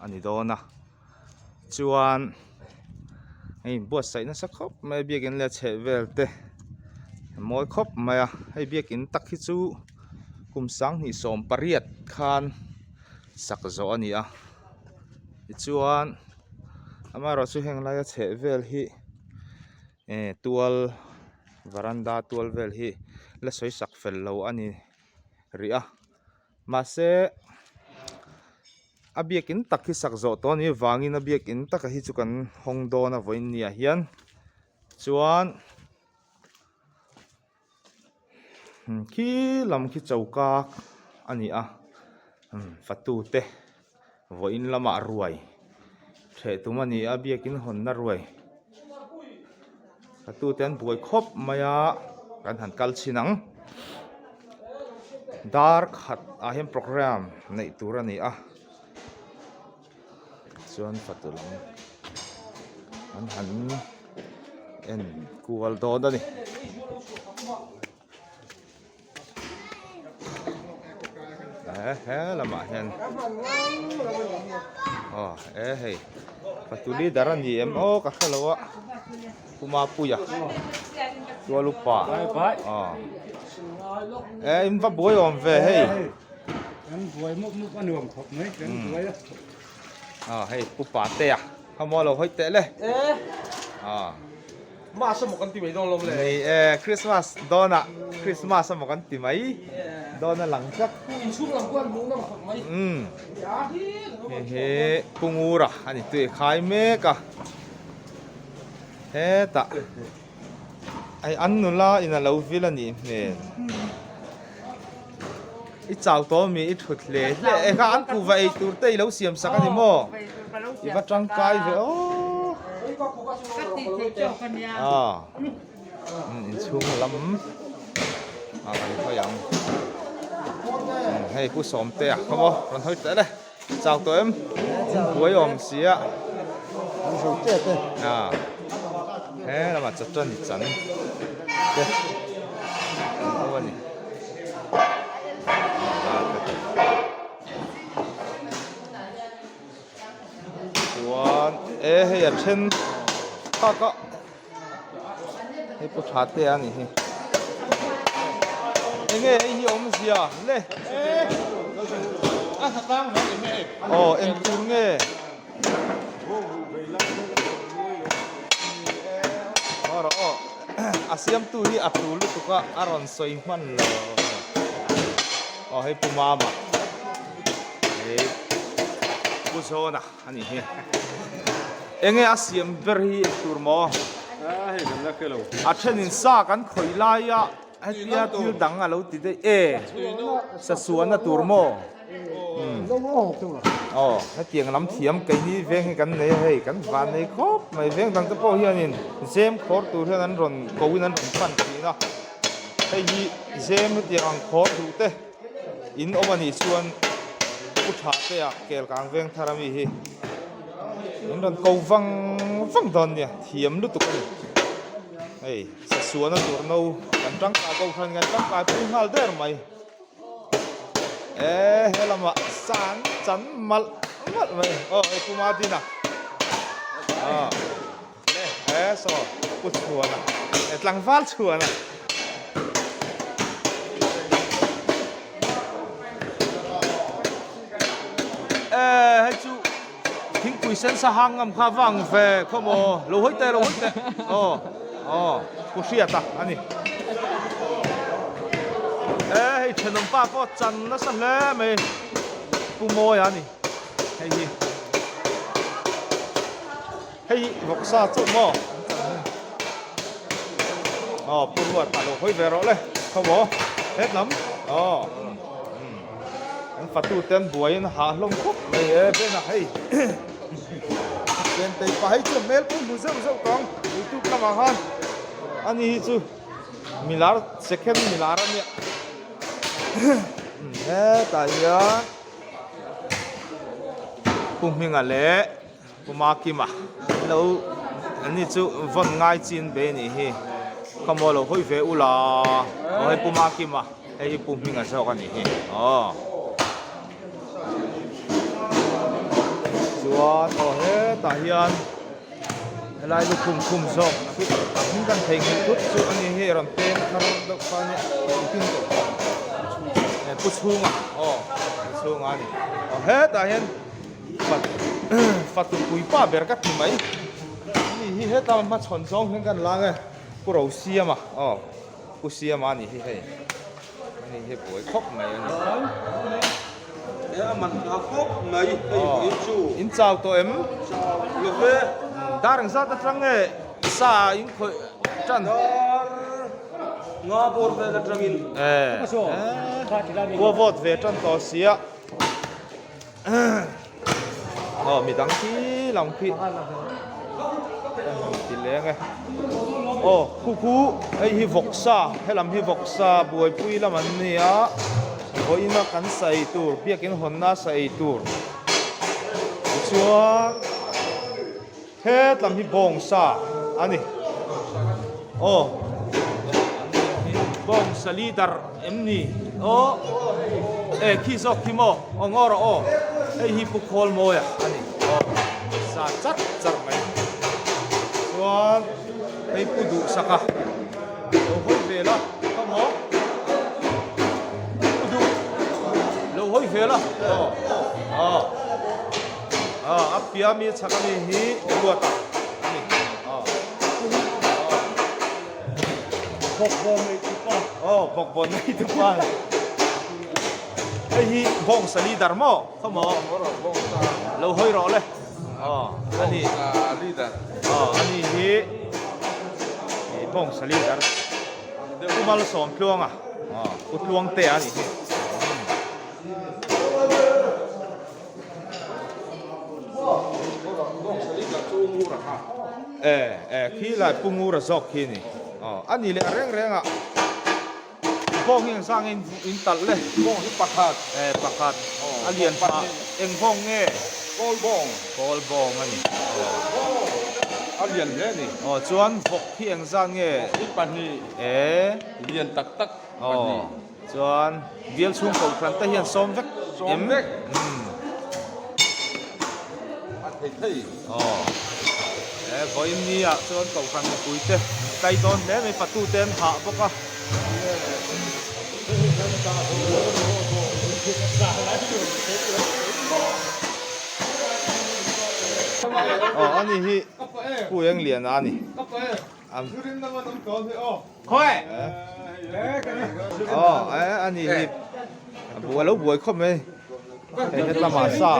ani dona chuan ei bot sai na sa khop mai biakin le che velte moi khop maya hei biakin takhi chu kumsang ni som pariat khan sakzo ani a chuan amaro chu henglai a che vel hi tual varanda tual vel hi la soi sak fel lo ani ria mase abiakin takhi sakzo to ni wangin abiakin taka hi chu kan hongdona voin nia hian chuan khi lam khi chauka ani a fatu te voin lama ruai the tumani abiakin honna ruai fatu ten buai khop maya kan han kal chinang dark hat ahem program nei turani a chuan fatulang an han en kual do dani lama hen hei fatuli daran di mo ka khalawa kuma puya tua lupa im va boy om ve hei em boy mốc ăn đường khóc mấy cái boy hei pupa te à hamo lo hoi te le mà sao một con tim ấy đâu lông lệ nei Christmas dona Christmas mo kan ti mai dona lang chắc in xuống làm quan muốn nó khóc mấy he pungura ani tu khai me ka he ta ai an nu la ina lo vila ni ne i chau to mi i thut le e ka an ku vai tur te lo siam sak ani mo i va tang kai ve o in chung lam kan pho yang hei ku som te a khomo ron hoi te le chau to em buai om sia ăn sầu tết đấy he la ma chat ni chan te o ni chuan hei a then ka hei pu tha te ani hi nghe hi om sia le à thật ra nó để mẹ em tu nghe oro asiam tu hi atul tu ka aron soi man lo hei pu mama hei pu zona ani hi enge asiam ber hi tur mo hei gần là cái lẩu a thenin sa kan khoi lai ya hetia til dang a lo ti de sa suana tur mo lâu lâu không à cái tiếng lắm thiếm cái ní veng cái này hay cái van này khóc mày veng thằng cái bao hiền xem khó tu thế nên rồi cố nên rồi phân gì đó hay gì xem cái tiếng ăn khó tu thế in ôm anh xuân cút hạt thế à kẹt càng veng thà làm gì in rồi cố văng văng đòn nhỉ thiếm lúc tu cái hey sa xuân nó tu nâu cái trắng cá câu thân cái trắng cá pun hal thế mày he lama san chan mal mai ai kuma dina le so put chuana tlang val chuana hay chu thing pui sen sa hangam kha wang ve khomo lo hoi te ku sia ta ani hei chenom pa po chan na san le me pu mo ya ni hei vok sa chu mo pu ruat pa lo hoi ve ro le khomo hết lắm anh phát tu tên buổi anh hạ long khúc này bên là hay bên tây phải chưa mail cũng mua dâu con YouTube làm hàng anh ấy chứ milar second milar anh ấy tại giờ cùng mình lẽ cùng mà kim à lâu anh ấy chứ vẫn ngay trên bên này không bao lâu hơi về u là hay cùng mà kim à hay cùng mình sao cái này chuan he ta hian lai lu kum zok hin kan thei hin tut chu ani he ram ten thar do pa ne tin to pu chunga chunga ni he ta hian fat tu pui pa ber ka thi mai ni hi he ta ma chon chong hin kan lang e ku ro siama ku siama ni hi he ni he boi khop mai ani mình học khóc mấy cái chủ in chào to em lúc đấy darang sa ta trang e sa in khoi chan ngõ bồn về là trăng in qua vót về chan to sia mi dang ki lòng ki ti leng e khu ai hi vok sa hay làm hi vok sa buai pui lam an nia o ina kan sai tur biakin honna sai tur chuan hết làm hi bong sa ani bong sa leader emni khi zok khi mo ngoro hi pu khol mo ya ani sa chat char mai chuan ai pu du saka hoi vela kamo du lo hoi vela apia mi chakani hi luata ani bokbon nei tupa bokbon nei tupa ai hi bong sali darmo khamo lo hoi ro le ani leader ani hi bong sali dar kumal som pluanga utluang te ani hi khi lại pungu ra zok khi ni anh ni le reng à bong hiang sang in tal le bông cái pakat alien pa eng bong nge bol bông ani alien thế này chuan vok hiang sang nge ít pan ni liền tắc chuan bial chung ko kran ta hian som vek Som vek. ăn thấy voi ni à chuan ko kran pui te kai don le me patu ten ha boka ani hi pu yang lian ani am khoi ani hi bua lo bua khom me hết la ma sa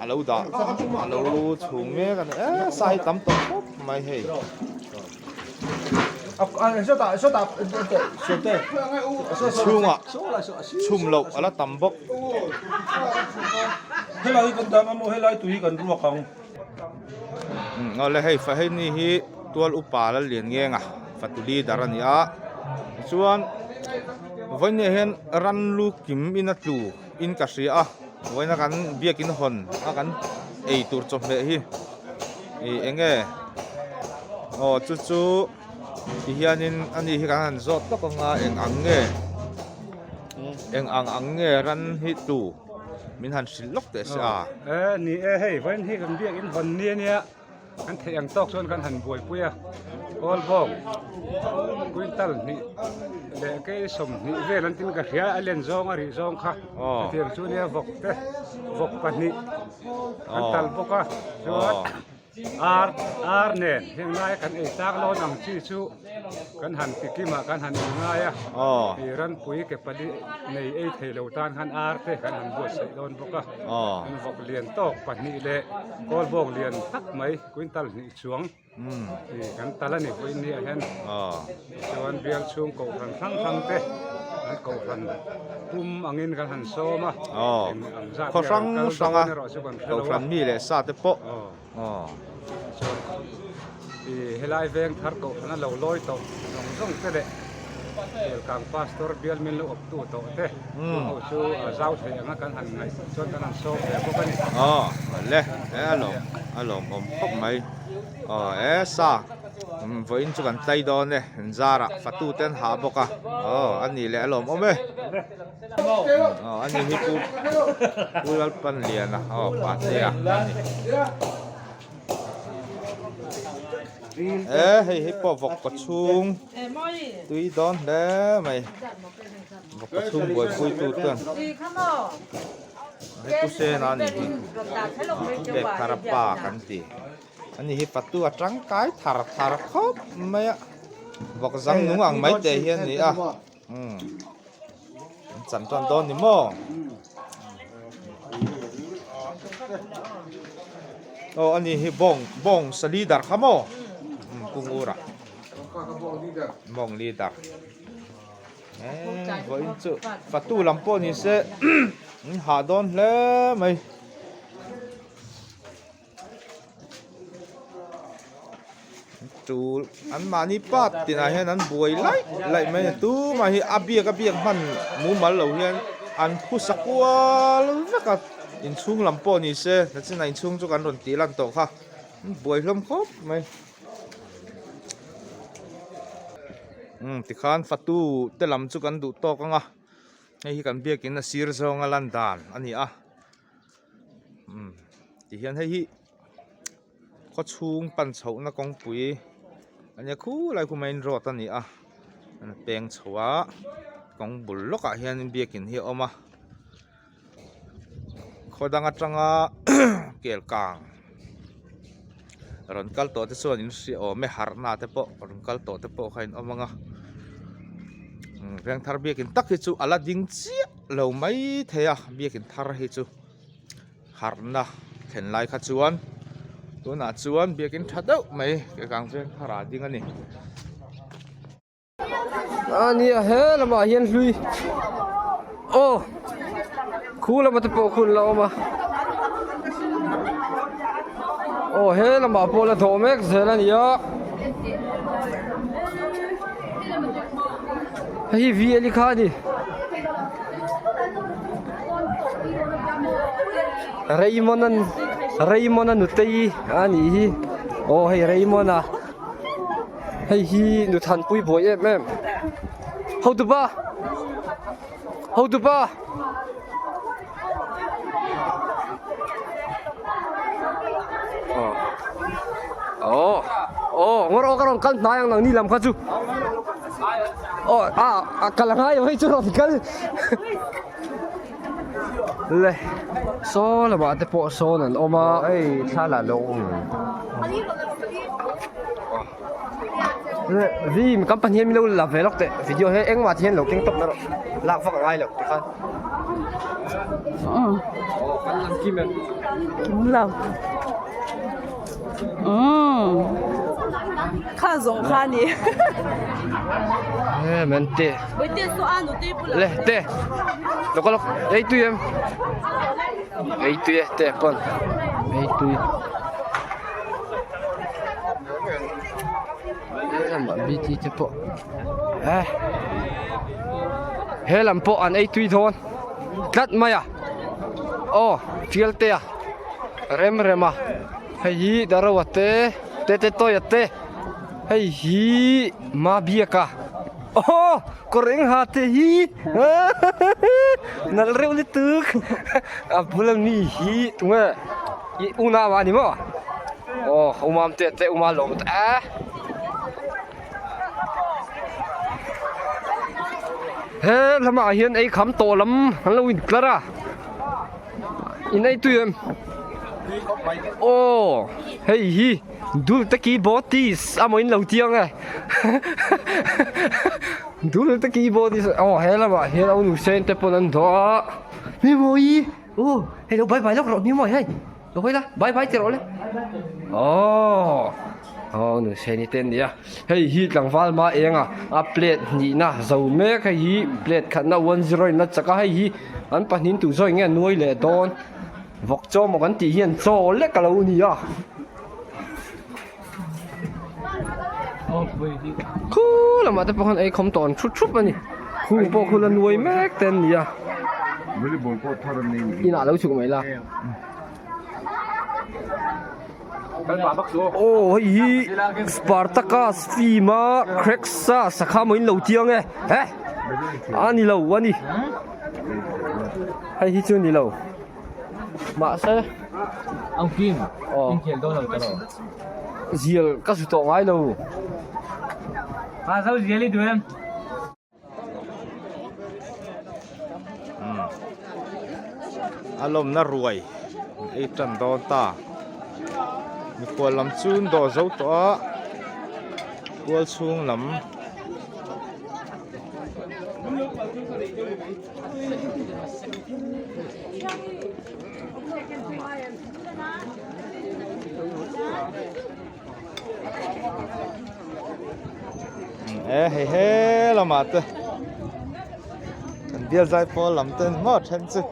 alo da alo chung me kan sai tam to khop mai he chunga chum lo ala tam bok helai kan dam amo helai tui kan ruak ang ngole hei fa hei ni hi tual upa la lian nge nga fatuli darania chuan voine hen ran lu kim ina tlu in ka ria voina kan biakin hon a kan ei tur chop me hi enge chu hianin ani hi kan zot to nga eng ange ran hi tu min han silok te sa ni hei wen hi kan biak in hon nia kan theng tok chon kan han buai puya kol bong quintal ni le ke som ni ve lan tin ka khia alen zong ari zong kha tiang chu nia vok pan ni kan tal boka chuan ar nen heng nai kan ei tak lo nang chi chu kan han tikima kan han ngai a ran pui ke pali nei ei thelo tan han ar te kan han bo sai don boka an vok lian tok pan ni le kol bong lian tak mai quintal ni chuang kan talani pui ni a hen chuan bial chung ko kan thang te an ko kan angin kan han soma ko sanga ko kan mi le sa te po helai veng thar ko khana lo loi to nong zong te le kang pastor bial min lo tu to te ho chu zau the anga kan han ngai chon kan han so te ko kan le alom om khop mai sa với in cho gần tay đó nè ra ra phát tu tên hạ bọc à anh này lẽ lồm ôm ấy anh này hiệp u al pan liền à phát thế à hay hiệp bỏ vọc cột chung tuy đón đấy mày vọc cột chung buổi vui tu tên hay tu xe nó này đẹp karapa kan ti anh ấy phát tu trắng cái thar khóc mày ạ vọc răng đúng không mấy tệ hiền này à chẳng toàn đón đi mò anh ấy bong salidar khamo cùng ura bong lidar với chữ phát tu làm po ni sẽ hạ đón lẽ mày chú anh mà ni pat thì này anh buổi lại mày tu mà hi abia man mu mal lâu hiền anh khu sắc qua rất là in chung làm po ni sẽ là trên này chung cho anh đồn tí lần tổ ha buổi lâm khóc mày thì khan phát tu te làm cho anh đủ to con à hay cần biết cái là sir zong ở London anh à thì hiện hay có chung pan chậu nó con bụi anh nhớ khu lại của mình rồi anh à bèn chậu á con bùn lóc à hiện biết cái hiệu mà khó đang ở trong kẹt càng rồi cái tổ thì số những sự ở mấy hạt na thế bộ rồi cái tổ thế bộ hay ông mà bèn thar biết cái tắc cái chú ala ding chia lâu mấy thế à biết cái thar cái chú hạt na khen lại khát chuan tôi nãy chuan biết cái thắt đâu mấy cái càng bèn thar à ding anh này anh hết là mà hiền lui ô khu là mà tập bộ khu là mà ô hết là mà bộ là thổ mét thế là nhiều hay vì đi khai đi Raymond nụ tây anh hi ô hay Raymond à hay hi nụ thằng bụi bụi em hậu tụ ba ngor orang kan nayang nang nilam kaju kalangai wei chu ron kal le so la ba te po so nan oma ei thala lo le vi mi company mi lo la ve lok te video he eng ma thien lo king top na ro lak phak ngai lo te khan kan lam kim men kim lam khá giống khá nhỉ men te với tiền số ăn của tiền le te lo ei tu em ei tu te pon ei tu em mà bị chi po he làm po an ei tu thon cắt maya fiel te rem à hay darawa te toya te hay ma biaka koreng ha te hi nal reu ni tuk abulam ni hi tunga una wa ni mo umam te uma lom ta he lama hian ei kham to lam han lo in klara in ei tuyem hey hi dul taki botis amoin lo tiang dul taki botis hela ba hela nu sen te ponan do mi moi hello bye bye lok ro mi moi hey lo hoila bye bye te ro le nu sen ni ten dia hey hi tlangwal ma enga a plate ni na zo me kha hi plate khat na 10 na chaka hey hi an panin tu zoi nge nuai le don vok cho một cái hiền cho lẽ cả lâu nhỉ à khu là mà tập con ấy không toàn chút chút mà nhỉ khu bộ khu là nuôi mẹ tên nhỉ à đi nào lâu chụp mày là ô hi Spartacus Fima Krexa sakha moin lo tiang e he ani lo ani hay hi chu ni lo ma se ông Kim Ồ. anh khiển tôi rồi rồi zial ka su to ngai lo à sao gì đi tụi em alom na ruồi ei tran do ta mi ko lam chun do zo to a kual chung lam he he la ma te kan dia zai po lam ten mo chen chu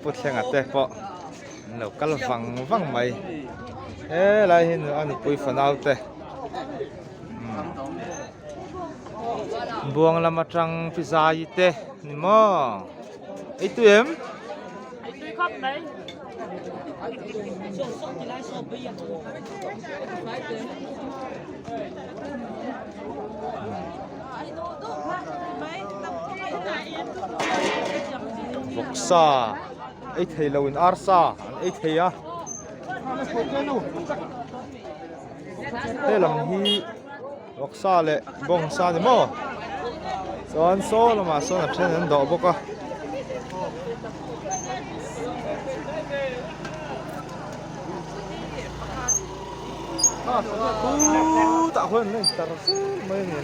put theng ate po lo kal vang mai lai hin ani pui fanau te buang lama trăng pizza yi te ni mo ei tu em Boksa ấy thầy lâu in arsa ấy thầy à thế làm hi boksa lệ bong sa thì mo son so là mà son là trên đến độ bốc à tạo hơn lên tạo mấy người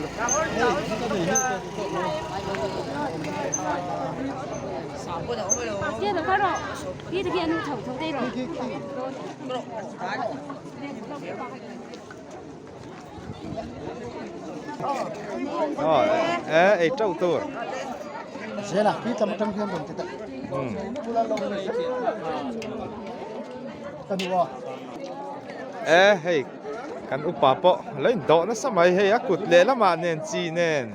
kia được phát rồi kia thực hiện thầu thầu đây rồi ấy trâu tur Sẽ là khi trăm trăm thêm đồng hey kan upa po lein do na samai hey akut le lama nen chi nen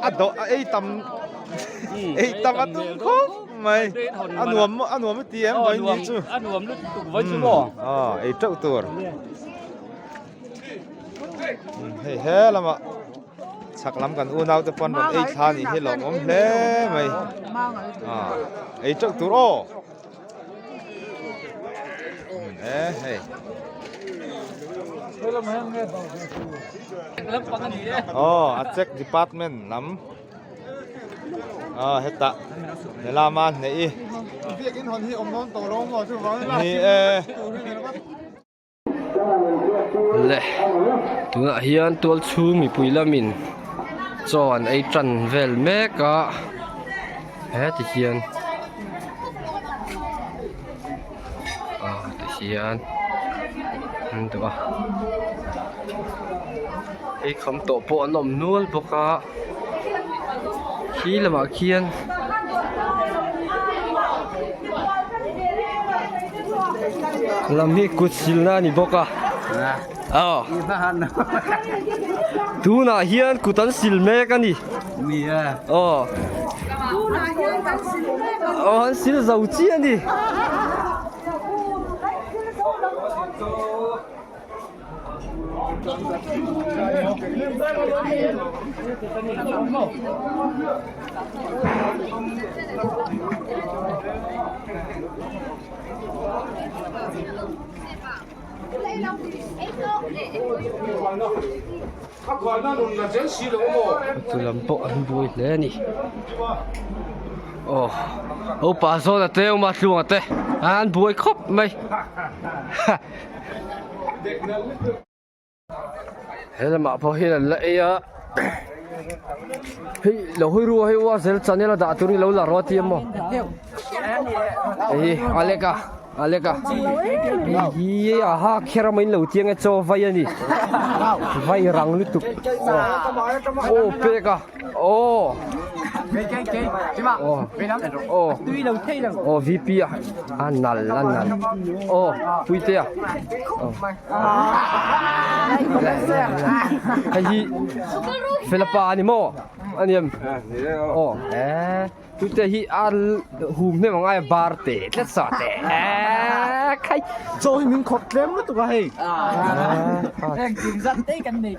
ado tam atum ko mai anuam tiem với ni chu anuam lúc tụi với chú bò ei trâu tur hey he lama sak lam kan unau te pon ron ei thani he lom om hle mai ei trâu tur o hey a check department lam heta ne laman ne I việc in hòn hi ông non tổ long ngồi chứ vắng ni le tunga hian tual chu mi puilamin chon ei tran vel me ka he ti hian ti hian do ei kham to po nom nual boka khi lama khian lam hi kut silna ni boka tu na hian kutan silme ka ni han sil zau chi ani tu lam po an bui le ni ô pa zo na te ma tluang te an bui khop mai hele ma po hi la ya hi lo hui ru hi wa zel chanela da turi lo la ro ti mo aleka hi ha khera main lo tiang e cho vai ani vai rang lu tu pe ka VP à nal puite à hay Philippines anh mo anh em puite hi al hum ne mangai bar te let sa te รักใคร Rồi mình khọt lém nữa tụi bay. Đang chìm dẫn tới căn này.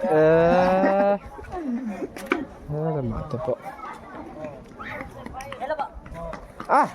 Là mà tập bộ. À